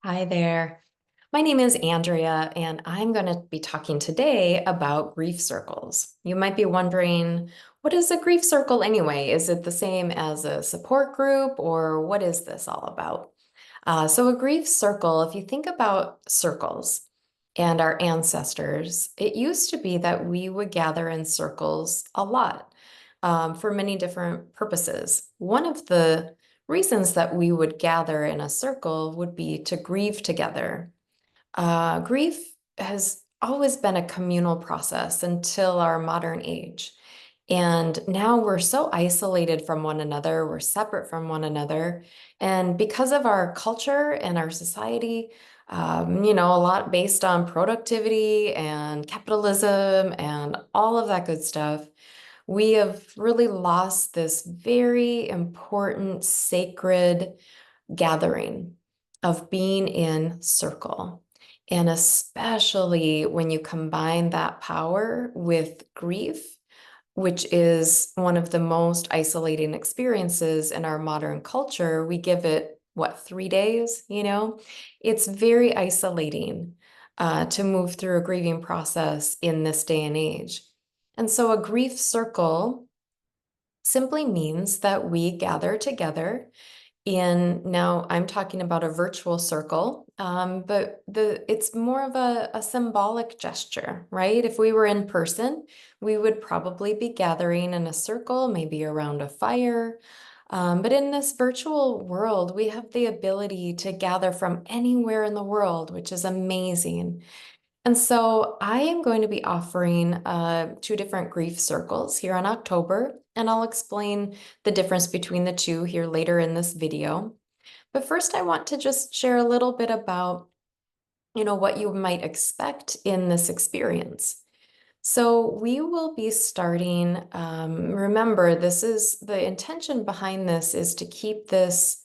Hi there. My name is Andrea, and I'm going to be talking today about grief circles. You might be wondering, what is a grief circle anyway? Is it the same as a support group, or what is this all about? So, a grief circle, if you think about circles and our ancestors, it used to be that we would gather in circles a lot for many different purposes. One of the reasons that we would gather in a circle would be to grieve together. Grief has always been a communal process until our modern age. And now we're so isolated from one another, we're separate from one another. And because of our culture and our society, a lot based on productivity and capitalism and all of that good stuff, we have really lost this very important, sacred gathering of being in circle. And especially when you combine that power with grief, which is one of the most isolating experiences in our modern culture, we give it, what, 3 days? It's very isolating to move through a grieving process in this day and age. And so a grief circle simply means that we gather together in, now I'm talking about a virtual circle, but it's more of a symbolic gesture, right? If we were in person, we would probably be gathering in a circle, maybe around a fire. But in this virtual world, we have the ability to gather from anywhere in the world, which is amazing. And so I am going to be offering two different grief circles here in October, and I'll explain the difference between the two here later in this video. But first, I want to just share a little bit about, what you might expect in this experience. So we will be starting, remember, this is the intention behind this is to keep this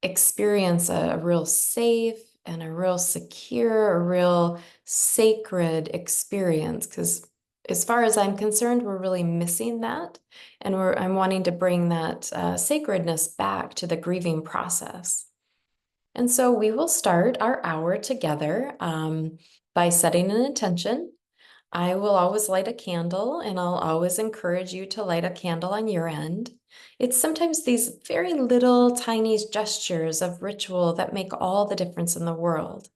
experience a real safe and a real secure, a real sacred experience. Because as far as I'm concerned, we're really missing that. And I'm wanting to bring that sacredness back to the grieving process. And so we will start our hour together by setting an intention. I will always light a candle, and I'll always encourage you to light a candle on your end. It's sometimes these very little tiny gestures of ritual that make all the difference in the world.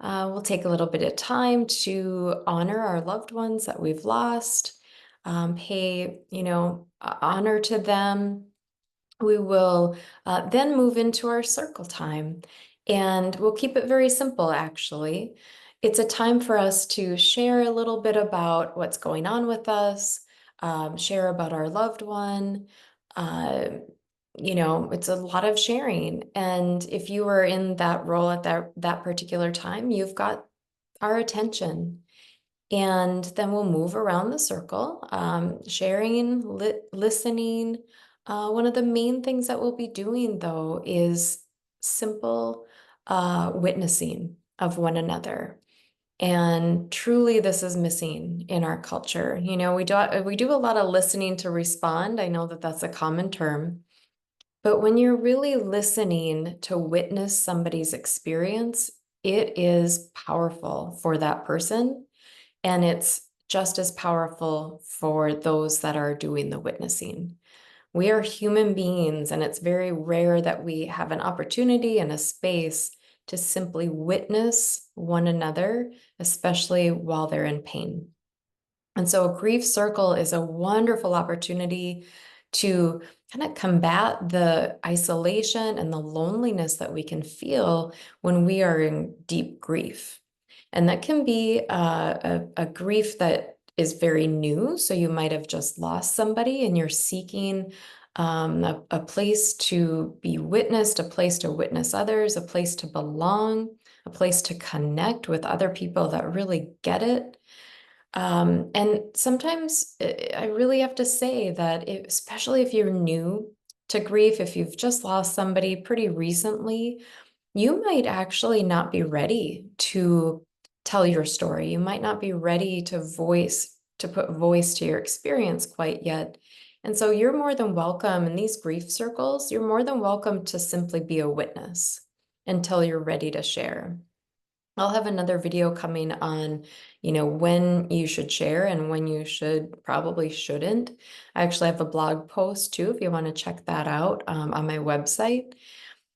We'll take a little bit of time to honor our loved ones that we've lost, pay, honor to them. We will then move into our circle time, and we'll keep it very simple, actually. It's a time for us to share a little bit about what's going on with us, share about our loved one. Uh, it's a lot of sharing. And if you are in that role at that particular time, you've got our attention. And then we'll move around the circle, sharing, listening. One of the main things that we'll be doing, though, is simple witnessing of one another. And truly, this is missing in our culture. We do a lot of listening to respond. I know that that's a common term. But when you're really listening to witness somebody's experience, it is powerful for that person, and it's just as powerful for those that are doing the witnessing. We are human beings, and it's very rare that we have an opportunity and a space to simply witness one another, especially while they're in pain. And so a grief circle is a wonderful opportunity to kind of combat the isolation and the loneliness that we can feel when we are in deep grief. And that can be a grief that is very new. So you might have just lost somebody and you're seeking a place to be witnessed, a place to witness others, a place to belong, a place to connect with other people that really get it. And sometimes I really have to say that, especially if you're new to grief, if you've just lost somebody pretty recently, you might actually not be ready to tell your story. You might not be ready to put voice to your experience quite yet. And so you're more than welcome in these grief circles, you're more than welcome to simply be a witness until you're ready to share. I'll have another video coming on, when you should share and when you probably shouldn't. I actually have a blog post too, if you want to check that out, on my website.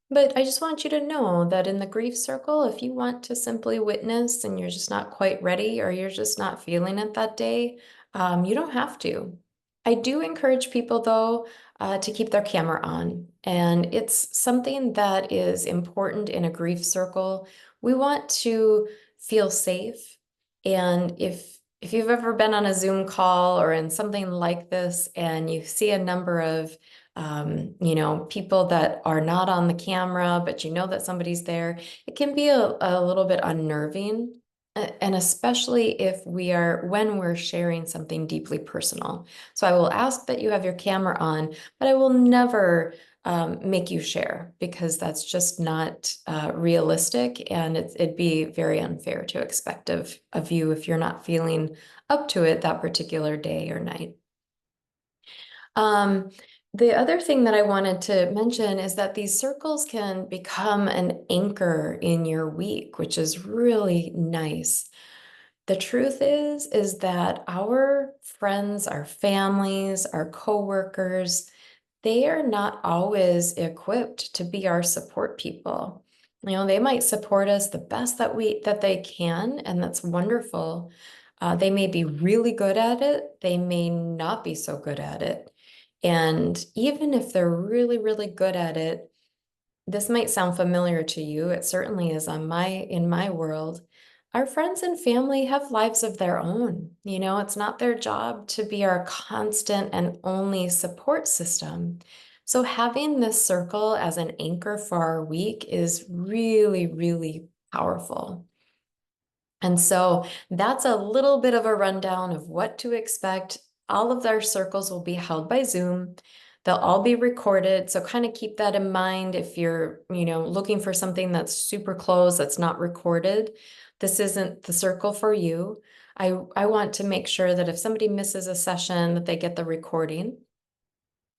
But I just want you to know that in the grief circle, if you want to simply witness and you're just not quite ready or you're just not feeling it that day, you don't have to. I do encourage people, though, to keep their camera on. And it's something that is important in a grief circle. We want to feel safe. And if you've ever been on a Zoom call or in something like this and you see a number of people that are not on the camera, but you know that somebody's there, it can be a little bit unnerving. And especially if when we're sharing something deeply personal. So I will ask that you have your camera on, but I will never make you share because that's just not realistic, and it'd be very unfair to expect of you if you're not feeling up to it that particular day or night. The other thing that I wanted to mention is that these circles can become an anchor in your week, which is really nice. The truth is that our friends, our families, our coworkers, they are not always equipped to be our support people. They might support us the best that they can, and that's wonderful. They may be really good at it. They may not be so good at it. And even if they're really, really good at it, this might sound familiar to you. It certainly is in my world. Our friends and family have lives of their own. It's not their job to be our constant and only support system. So having this circle as an anchor for our week is really, really powerful. And so that's a little bit of a rundown of what to expect. All of our circles will be held by Zoom. They'll all be recorded. So kind of keep that in mind if you're, looking for something that's super close, that's not recorded. This isn't the circle for you. I want to make sure that if somebody misses a session, that they get the recording.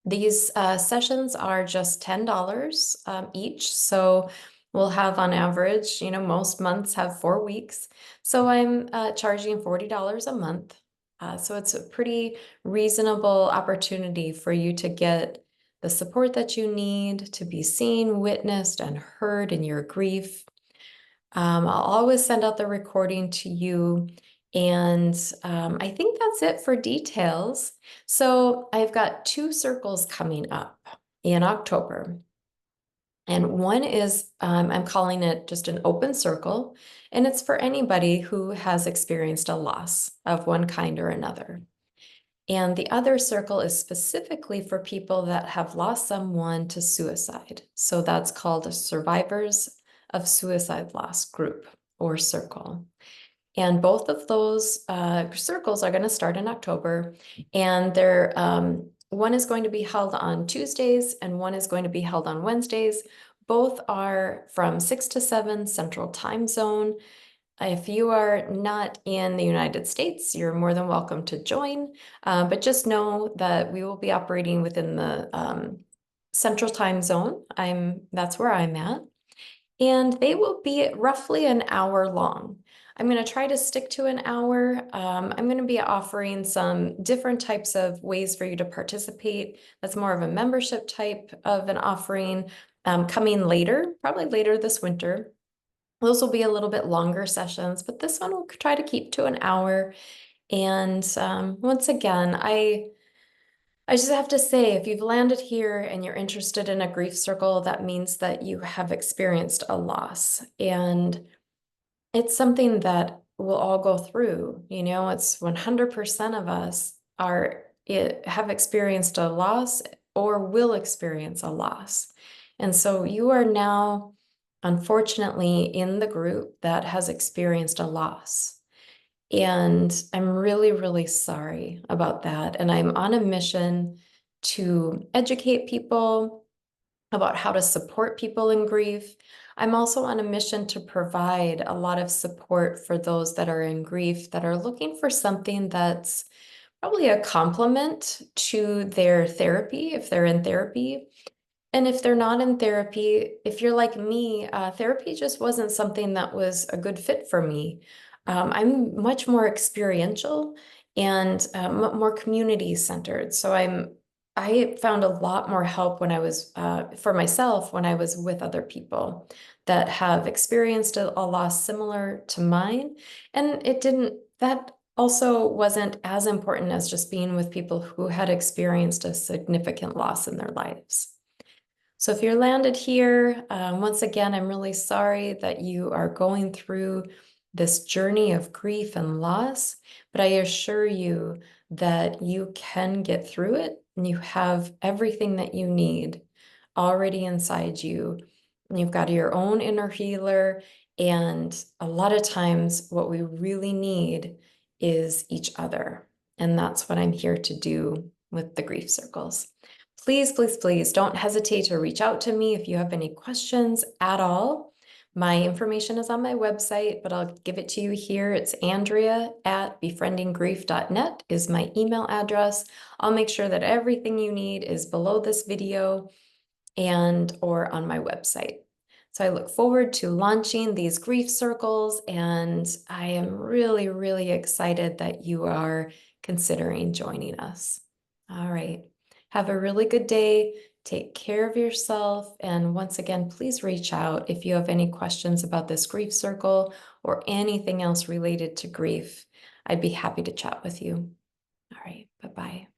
These sessions are just $10 each. So we'll have on average, most months have 4 weeks. So I'm charging $40 a month. So it's a pretty reasonable opportunity for you to get the support that you need to be seen, witnessed, and heard in your grief. I'll always send out the recording to you. And I think that's it for details. So I've got 2 circles coming up in October. And one is, I'm calling it just an open circle, and it's for anybody who has experienced a loss of one kind or another. And the other circle is specifically for people that have lost someone to suicide. So that's called a Survivors of Suicide Loss group or circle. And both of those circles are going to start in October, and one is going to be held on Tuesdays and one is going to be held on Wednesdays. Both are from 6 to 7 Central Time Zone. If you are not in the United States, you're more than welcome to join, but just know that we will be operating within the Central Time Zone. That's where I'm at. And they will be roughly an hour long. I'm going to try to stick to an hour. I'm going to be offering some different types of ways for you to participate. That's more of a membership type of an offering coming later, probably later this winter. Those will be a little bit longer sessions, but this one we'll try to keep to an hour. And once again, I just have to say, if you've landed here and you're interested in a grief circle, that means that you have experienced a loss. And it's something that we'll all go through. It's 100% of us have experienced a loss or will experience a loss. And so you are now, unfortunately, in the group that has experienced a loss. And I'm really, really sorry about that. And I'm on a mission to educate people about how to support people in grief. I'm also on a mission to provide a lot of support for those that are in grief that are looking for something that's probably a complement to their therapy if they're in therapy. And if they're not in therapy, if you're like me, therapy just wasn't something that was a good fit for me. I'm much more experiential and more community centered. So I found a lot more help when I was for myself when I was with other people that have experienced a loss similar to mine. And that also wasn't as important as just being with people who had experienced a significant loss in their lives. So if you're landed here, once again, I'm really sorry that you are going through this journey of grief and loss, but I assure you that you can get through it and you have everything that you need already inside you. You've got your own inner healer, and a lot of times what we really need is each other. And that's what I'm here to do with the grief circles. Please, please, please don't hesitate to reach out to me if you have any questions at all. My information is on my website, but I'll give it to you here. It's Andrea@befriendinggrief.net is my email address. I'll make sure that everything you need is below this video and or on my website. So I look forward to launching these grief circles, and I am really, really excited that you are considering joining us. All right. Have a really good day. Take care of yourself. And once again, please reach out if you have any questions about this grief circle or anything else related to grief. I'd be happy to chat with you. All right. Bye-bye.